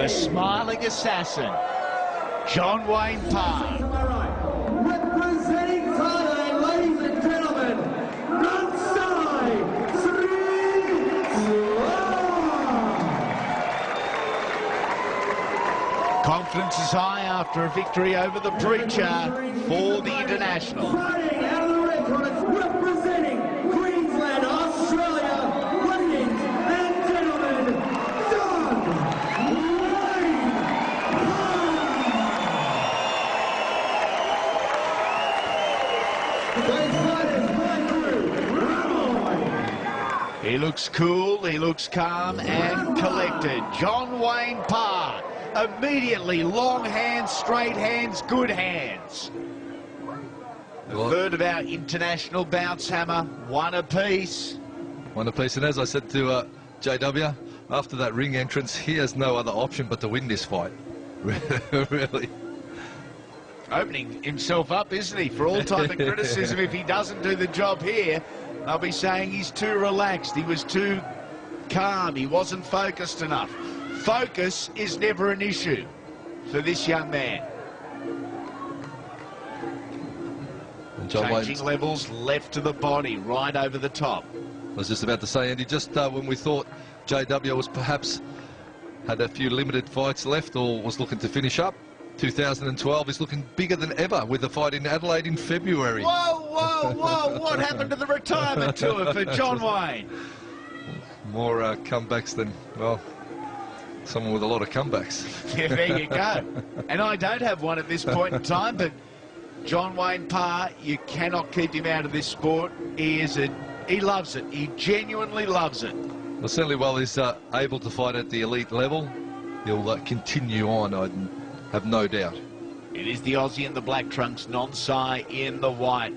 The smiling assassin, John Wayne Parr. Representing Thailand, ladies and gentlemen, Nonsai, Confidence is high after a victory over the Preacher for the international. fighting out of the red corner, representing Queensland, Australia, ladies and gentlemen, John Wayne Parr. He looks cool, he looks calm and collected. John Wayne Parr. Immediately, long hands, straight hands, good hands. A third of our international bounce, Hammer, one apiece. One apiece, and as I said to JW, after that ring entrance, he has no other option but to win this fight. Really. Opening himself up, isn't he, for all type of criticism. If he doesn't do the job here, they'll be saying he's too relaxed, he was too calm, he wasn't focused enough. Focus is never an issue for this young man. And John Changing levels, left to the body, right over the top. I was just about to say, Andy, just when we thought JW was perhaps had a few limited fights left or was looking to finish up, 2012 is looking bigger than ever with the fight in Adelaide in February. Whoa, whoa, whoa, what happened to the retirement tour for John Wayne? More comebacks than, well, someone with a lot of comebacks. Yeah, there you go. And I don't have one at this point in time, but John Wayne Parr, you cannot keep him out of this sport. He loves it. He genuinely loves it. Well, certainly while he's able to fight at the elite level, he'll continue on, I have no doubt. It is the Aussie in the black trunks, Nonsai in the white.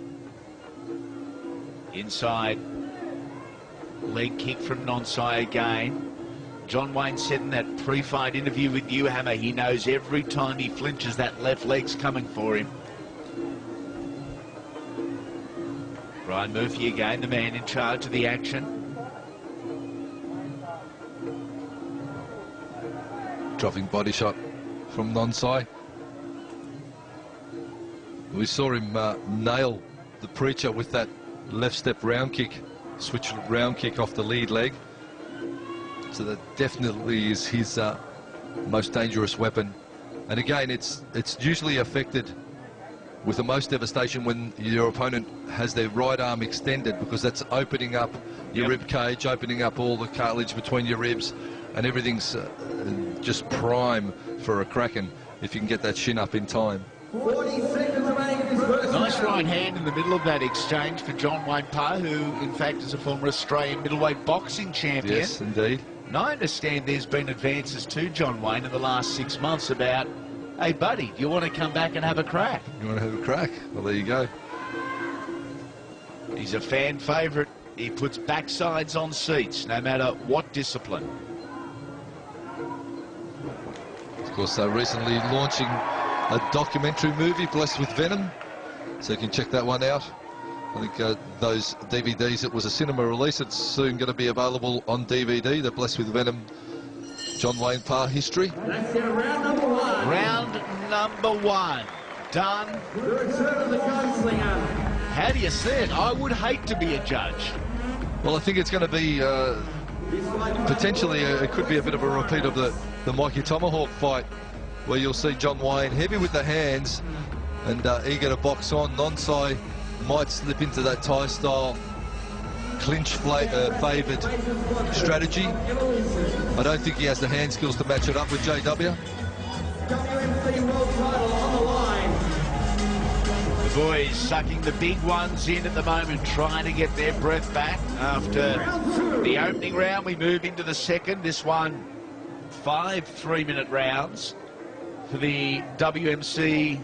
Inside, leg kick from Nonsai again. John Wayne said in that pre-fight interview with you, Hammer, he knows every time he flinches that left leg's coming for him. Brian Murphy again, the man in charge of the action. Dropping body shot from Nonsai. We saw him nail the Preacher with that left step round kick, switch round kick off the lead leg. So that definitely is his most dangerous weapon. And again, it's usually affected with the most devastation when your opponent has their right arm extended, because that's opening up your rib cage, opening up all the cartilage between your ribs, and everything's just prime for a cracking if you can get that shin up in time. 40 seconds remaining in this first Nice round. right hand in the middle of that exchange for John Wayne Parr, who in fact is a former Australian middleweight boxing champion. Yes, indeed. And I understand there's been advances to John Wayne in the last 6 months about, hey buddy, do you want to come back and have a crack? You want to have a crack? Well, there you go. He's a fan favourite. He puts backsides on seats, no matter what discipline. Of course, they're recently launching a documentary movie, Blessed with Venom, so you can check that one out. I think those DVDs, it was a cinema release, it's soon going to be available on DVD, the Blessed with Venom John Wayne Parr history. Let's get round number one. Round number one, done. The return of the gunslinger. How do you see it? I would hate to be a judge. Well, I think it's going to be potentially, it could be a bit of a repeat of the Mikey Tomahawk fight, where you'll see John Wayne heavy with the hands and eager to box on. Nonsai might slip into that Thai style clinch favoured strategy. I don't think he has the hand skills to match it up with JW. WMC World title on the line. The boys sucking the big ones in at the moment, trying to get their breath back after the opening round. We move into the second. This one, 5 3-minute rounds for the WMC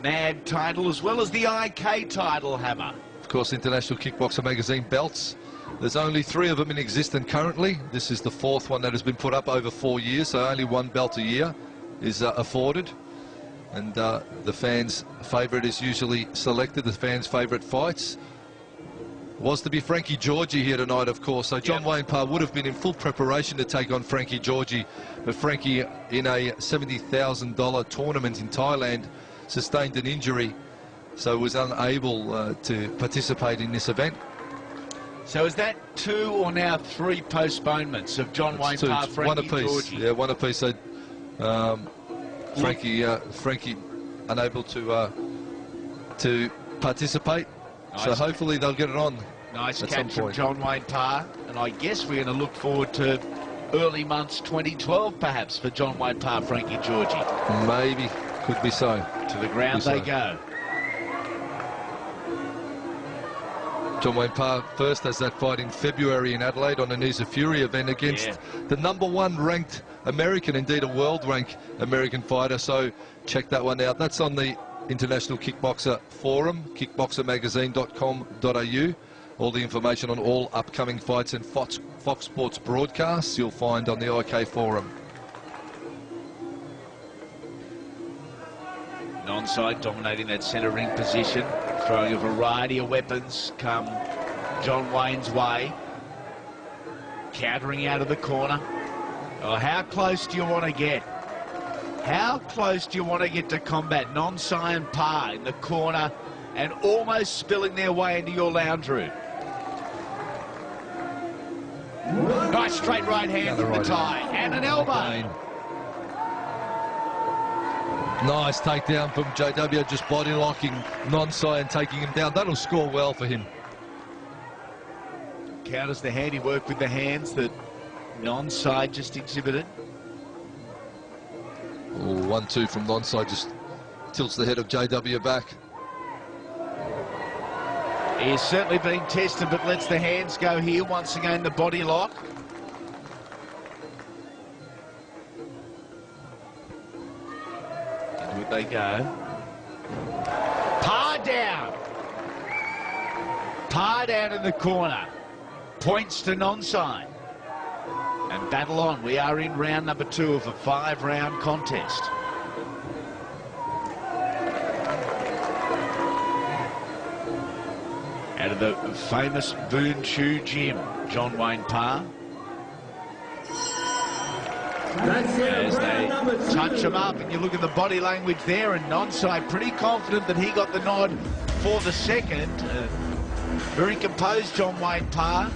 NAD title as well as the IK title, Hammer. Of course, International Kickboxer Magazine belts. There's only 3 of them in existence currently. This is the 4th one that has been put up over 4 years, so only 1 belt a year is afforded. And the fans' favourite is usually selected, the fans' favourite fights. was to be Frankie Georgie here tonight, of course. So John Wayne Parr would have been in full preparation to take on Frankie Georgie. But Frankie, in a $70,000 tournament in Thailand, sustained an injury, so was unable to participate in this event. So is that 2 or now 3 postponements of John Wayne Parr, Frankie Georgie? Yeah, one apiece. So Frankie unable to participate. Nice. So hopefully they'll get it on. Nice catch from John Wayne Parr, and I guess we're going to look forward to early months 2012 perhaps for John Wayne Parr, Frankie Georgie. Maybe, could be so. To the ground they go. John Wayne Parr first has that fight in February in Adelaide on a Knees of Fury event against the #1 ranked American, indeed a world ranked American fighter. So check that one out. That's on the International Kickboxer Forum, kickboxermagazine.com.au. All the information on all upcoming fights and Fox Sports broadcasts you'll find on the IK Forum. Nonsai dominating that centre ring position, throwing a variety of weapons come John Wayne's way. Countering out of the corner. Oh, how close do you want to get? How close do you want to get to combat Nonsai and Parr in the corner and almost spilling their way into your lounge room? Nice straight right hand from the tie and an elbow. Nice takedown from JW, just body locking Nonsai and taking him down. That'll score well for him. Counters the handiwork with the hands that Nonsai just exhibited. Oh, 1-2 from Nonsai, just tilts the head of JW back. He's certainly been tested, but lets the hands go here. Once again, the body lock. Into it they go. Parr down. Parr down in the corner. Points to Nonsai. And battle on. We are in round number 2 of a 5-round contest. Out of the famous Boon Chu gym, John Wayne Parr. As they touch him up, and you look at the body language there, and Nonsai pretty confident that he got the nod for the second. Very composed, John Wayne Parr.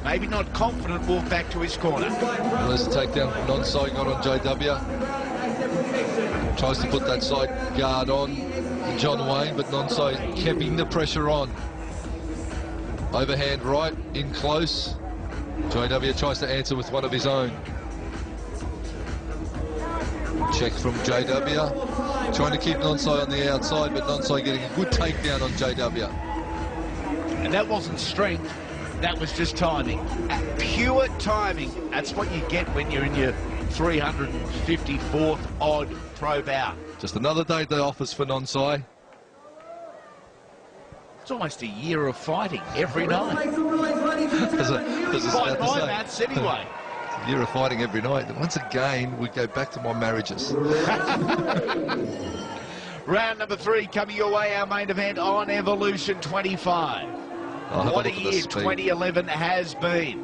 Maybe not confident, walk back to his corner. Well, there's a takedown from Nonsai, got on JW. Tries to put that side guard on John Wayne, but Nonsai keeping the pressure on. Overhand right, in close. JW tries to answer with one of his own. Check from JW. Trying to keep Nonsai on the outside, but Nonsai getting a good takedown on JW. And that wasn't strength, that was just timing. Pure timing. That's what you get when you're in your 354th odd pro bout. Just another day at the office for Nonsai. It's almost a year of fighting every night. By my maths anyway. A year of fighting every night. Once again, we go back to my marriages. Round number 3 coming your way, our main event on Evolution 25. What a year 2011 has been.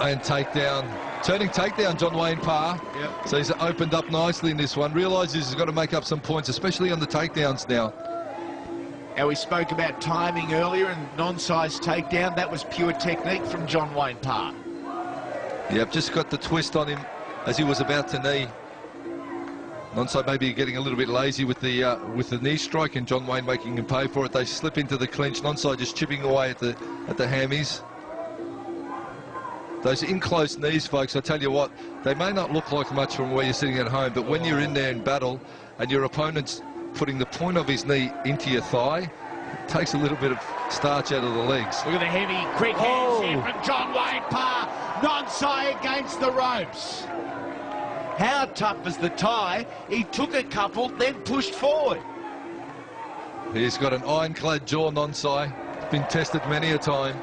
And takedown. Turning takedown, John Wayne Parr. Yep. So he's opened up nicely in this one. Realises he's got to make up some points, especially on the takedowns now. Now, we spoke about timing earlier, and Nonsai's takedown, that was pure technique from John Wayne Parr. Yep, just got the twist on him as he was about to knee. Nonsai maybe getting a little bit lazy with the knee strike, and John Wayne making him pay for it. They slip into the clinch. Nonsai just chipping away at the hammies. Those in-close knees, folks, I tell you what, they may not look like much from where you're sitting at home, but when you're in there in battle and your opponent's putting the point of his knee into your thigh, it takes a little bit of starch out of the legs. Look at the heavy, quick hands here from John Wayne Parr. Nonsai against the ropes. How tough is the tie? He took a couple, then pushed forward. He's got an ironclad jaw, Nonsai. Been tested many a time.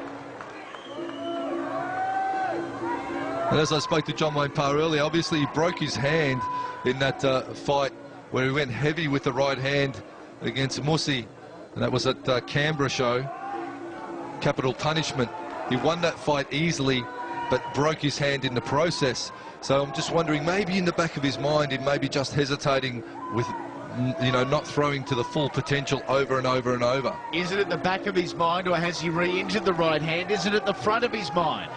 And as I spoke to John Wayne Parr earlier, obviously he broke his hand in that fight where he went heavy with the right hand against Musi, and that was at Canberra show. capital punishment. He won that fight easily, but broke his hand in the process. So I'm just wondering, maybe in the back of his mind, he may be just hesitating with, you know, not throwing to the full potential over and over and over. Is it at the back of his mind, or has he re-injured the right hand? Is it at the front of his mind?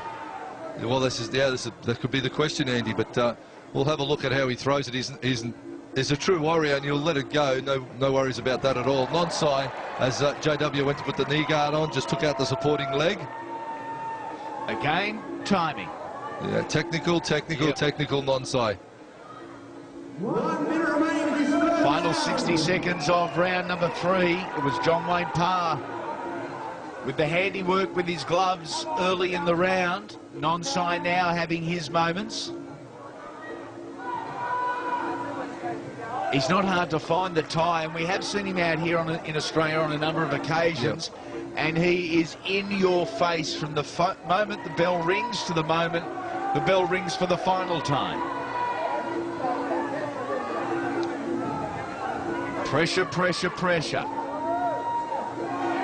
Well, that could be the question, Andy, but we'll have a look at how he throws it. He's a true warrior, and he'll let it go. No worries about that at all. Nonsai, as JW went to put the knee guard on, just took out the supporting leg. Again, timing. Yeah, technical, Nonsai. 1 minute remaining in this first. Final 60 seconds of round number 3. It was John Wayne Parr with the handiwork with his gloves early in the round. Nonsai now having his moments. He's not hard to find the tie, and we have seen him out here in Australia on a number of occasions. Yep. And he is in your face from the moment the bell rings to the moment the bell rings for the final time. Pressure, pressure, pressure.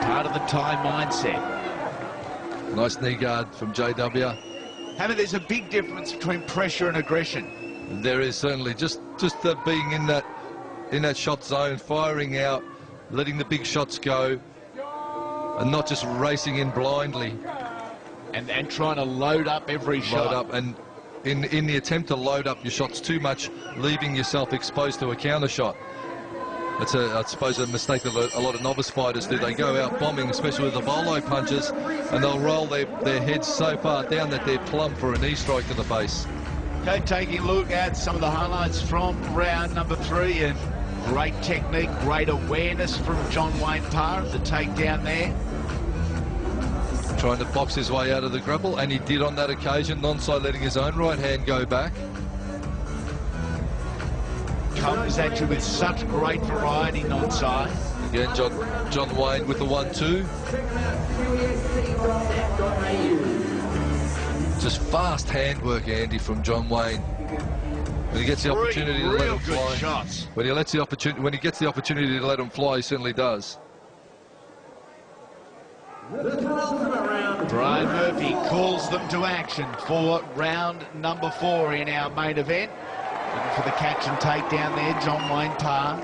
Part of the Thai mindset. Nice knee guard from JW. Hammer, there's a big difference between pressure and aggression. And there is certainly just being in that shot zone, firing out, letting the big shots go, and not just racing in blindly. And trying to load up every shot. Load up, and in the attempt to load up your shots too much, leaving yourself exposed to a counter shot. That's I suppose a mistake that a lot of novice fighters do. They go out bombing, especially with the bolo punches, and they'll roll their heads so far down that they're plumb for a knee strike to the face. Okay, taking a look at some of the highlights from round number 3, and great technique, great awareness from John Wayne Parr, the takedown there. Trying to box his way out of the grapple, and he did on that occasion. Nonsai letting his own right hand go back. Comes at you with such great variety, Nonsai. Again, John Wayne with the 1-2. Just fast handwork, Andy, from John Wayne. When he gets the opportunity to let him fly. Shots. When he gets the opportunity to let him fly, he certainly does. Brian Murphy calls them to action for round number 4 in our main event. Looking for the catch and takedown there, John Wayne Parr.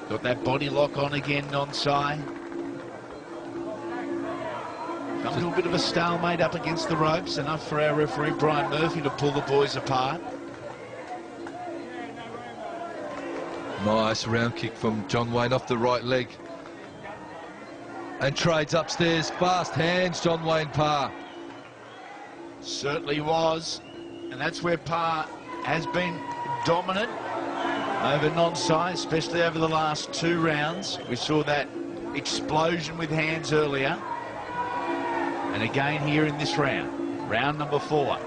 Got that body lock on again, Nonsai. Come to a bit of a stalemate up against the ropes, enough for our referee Brian Murphy to pull the boys apart. Nice round kick from John Wayne off the right leg. And trades upstairs, fast hands, John Wayne Parr. Certainly was, and that's where Parr has been dominant over Nonsai, especially over the last 2 rounds. We saw that explosion with hands earlier. And again here in this round, round number 4.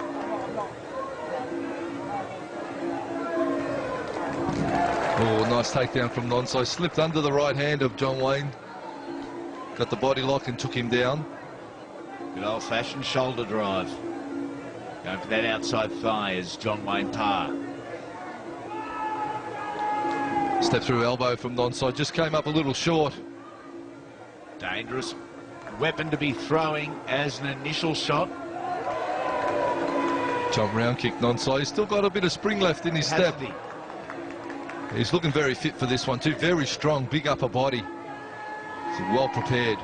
Oh, nice takedown from Nonsai. Slipped under the right hand of John Wayne. Got the body lock and took him down. Good old-fashioned shoulder drive. Going for that outside thigh is John Wayne Parr. Step through elbow from Nonsai. Just came up a little short. Dangerous weapon to be throwing as an initial shot. Jump round kick, Nonsai. He's still got a bit of spring left in his step. He's looking very fit for this one too. Very strong, big upper body. He's well prepared.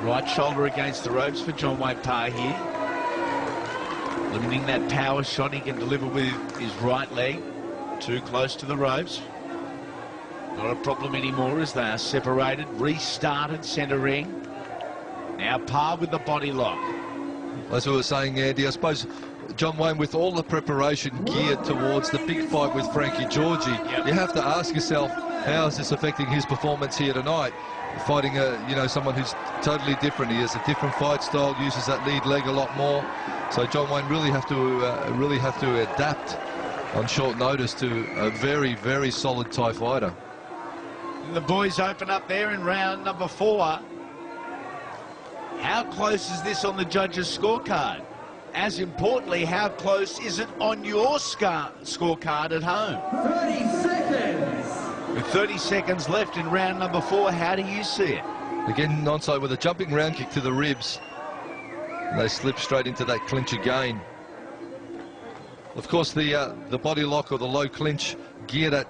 Right shoulder against the ropes for John Wayne Parr here. Limiting that power shot he can deliver with his right leg. Too close to the ropes. Not a problem anymore as they are separated, restarted centre ring. Now Parr with the body lock. As we were saying, Andy, I suppose John Wayne, with all the preparation geared towards the big fight with Frankie Georgie, you have to ask yourself, how is this affecting his performance here tonight? Fighting someone who's totally different. He has a different fight style, uses that lead leg a lot more. So John Wayne really have to adapt on short notice to a very, very solid Thai fighter. And the boys open up there in round number 4. How close is this on the judges' scorecard? as importantly, how close is it on your scorecard at home? 30 seconds. With 30 seconds left in round number 4, how do you see it? Again, Nonsai with a jumping round kick to the ribs. And they slip straight into that clinch again. Of course, the body lock or the low clinch geared at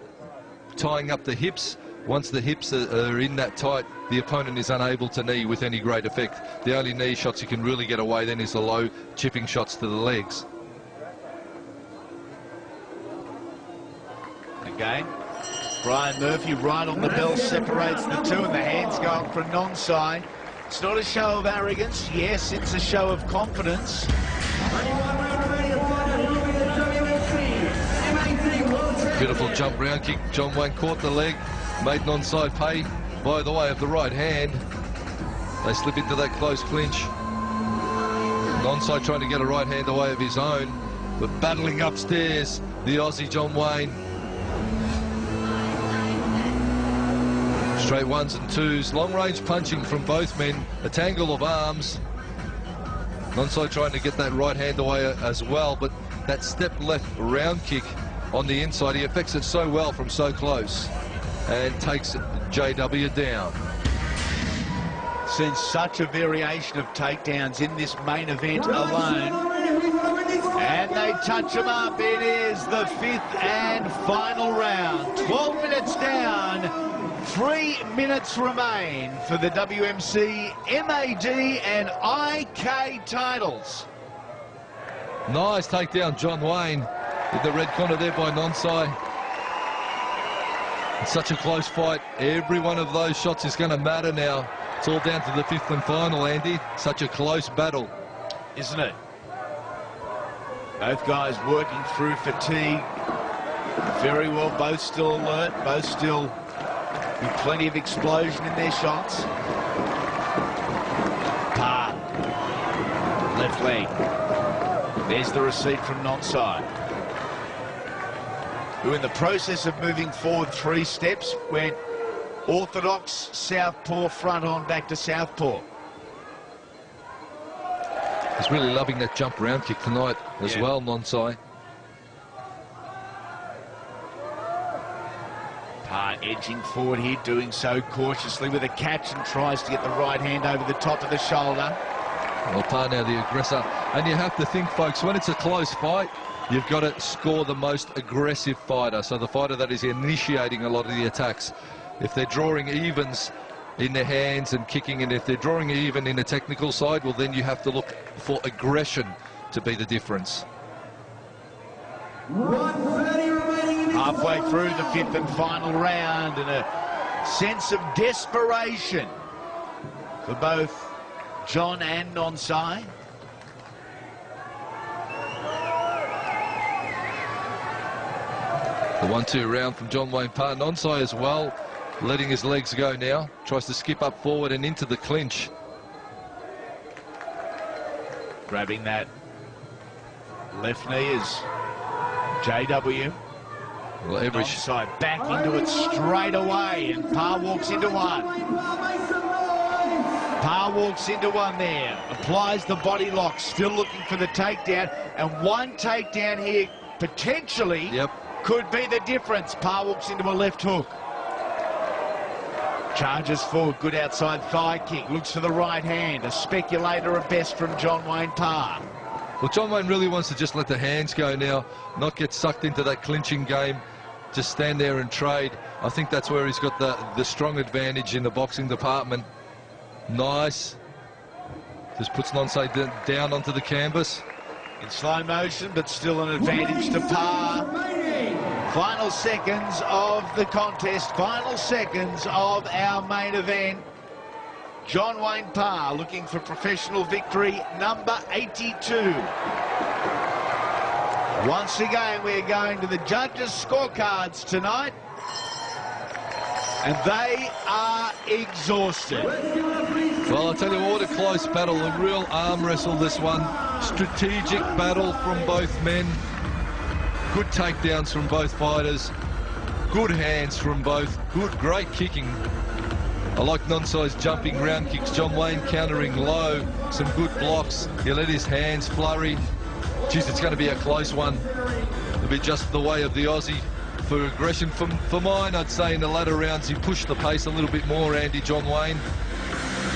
tying up the hips. Once the hips are in that tight, the opponent is unable to knee with any great effect. The only knee shots you can really get away then is the low chipping shots to the legs. Again, Brian Murphy right on the bell, separates the two, and the hands go up for Nonsai. It's not a show of arrogance. Yes, it's a show of confidence. Beautiful jump round kick. John Wayne caught the leg, made Nonsai pay by the way of the right hand. They slip into that close clinch. Nonsai trying to get a right hand away of his own, but battling upstairs, the Aussie John Wayne. Straight ones and twos, long range punching from both men, a tangle of arms. Nonsai trying to get that right hand away as well, but that step left round kick on the inside, he affects it so well from so close and takes JW down. Seen such a variation of takedowns in this main event alone. And they touch him up. It is the 5th and final round. 12 minutes down. 3 minutes remain for the WMC, MAD and IK titles. Nice takedown, John Wayne, in the red corner there by Nonsai. It's such a close fight. Every one of those shots is going to matter now. It's all down to the 5th and final, Andy. Such a close battle. Isn't it? Both guys working through fatigue. Very well, both still alert, both still with plenty of explosion in their shots. Parr, left leg. There's the receipt from Nonsai, who in the process of moving forward 3 steps went orthodox southpaw front on back to southpaw. He's really loving that jump round kick tonight as well, Nonsai. Parr edging forward here, doing so cautiously with a catch, and tries to get the right hand over the top of the shoulder. Well, Parr now the aggressor. And you have to think, folks, when it's a close fight, you've got to score the most aggressive fighter. So the fighter that is initiating a lot of the attacks. If they're drawing evens in their hands and kicking, and if they're drawing even in the technical side, well, then you have to look for aggression to be the difference. Halfway through the 5th and final round, and a sense of desperation for both John and Nonsai. The 1-2 round from John Wayne Parr. Nonsai as well, letting his legs go now. Tries to skip up forward and into the clinch. Grabbing that left knee is JW. Well, Nonsai back into it straight away, and Parr walks into one. Parr walks into one there, applies the body lock, still looking for the takedown, and one takedown here potentially could be the difference. Parr walks into a left hook. Charges forward, good outside thigh kick, looks for the right hand, a speculator at best from John Wayne Parr. Well, John Wayne really wants to just let the hands go now, not get sucked into that clinching game, just stand there and trade. I think that's where he's got the strong advantage in the boxing department. Nice. Just puts Nonsai down onto the canvas. In slow motion, but still an advantage to Parr. Final seconds of the contest, final seconds of our main event. John Wayne Parr looking for professional victory number 82. Once again, we're going to the judges' scorecards tonight, and they are exhausted. Well, I'll tell you what, a close battle, a real arm wrestle this one. Strategic battle from both men. Good takedowns from both fighters. Good hands from both. Great kicking. I like Nonsai's jumping round kicks. John Wayne countering low, some good blocks. He let his hands flurry. Geez, it's going to be a close one. It'll be just the way of the Aussie. For aggression, for mine, I'd say in the latter rounds he pushed the pace a little bit more, Andy, John Wayne.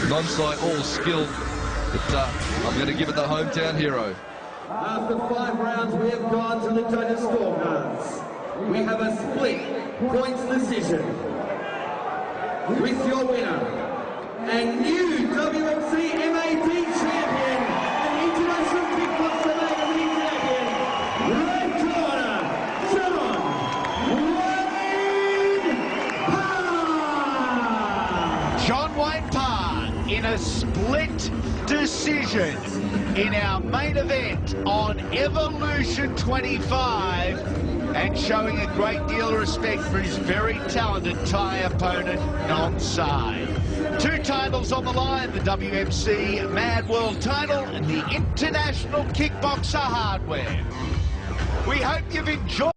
Nonsai all skill, but I'm going to give it the hometown hero. After 5 rounds, we have gone to the judges' scorecards. We have a split points decision. With your winner, and new WMC MAD champion, and International Kickboxer Magazine champion, red corner, John Wayne Parr in a split decision in our main event on Evolution 25, and showing a great deal of respect for his very talented Thai opponent, Nonsai. 2 titles on the line, the WMC Mad World title and the International Kickboxer hardware. We hope you've enjoyed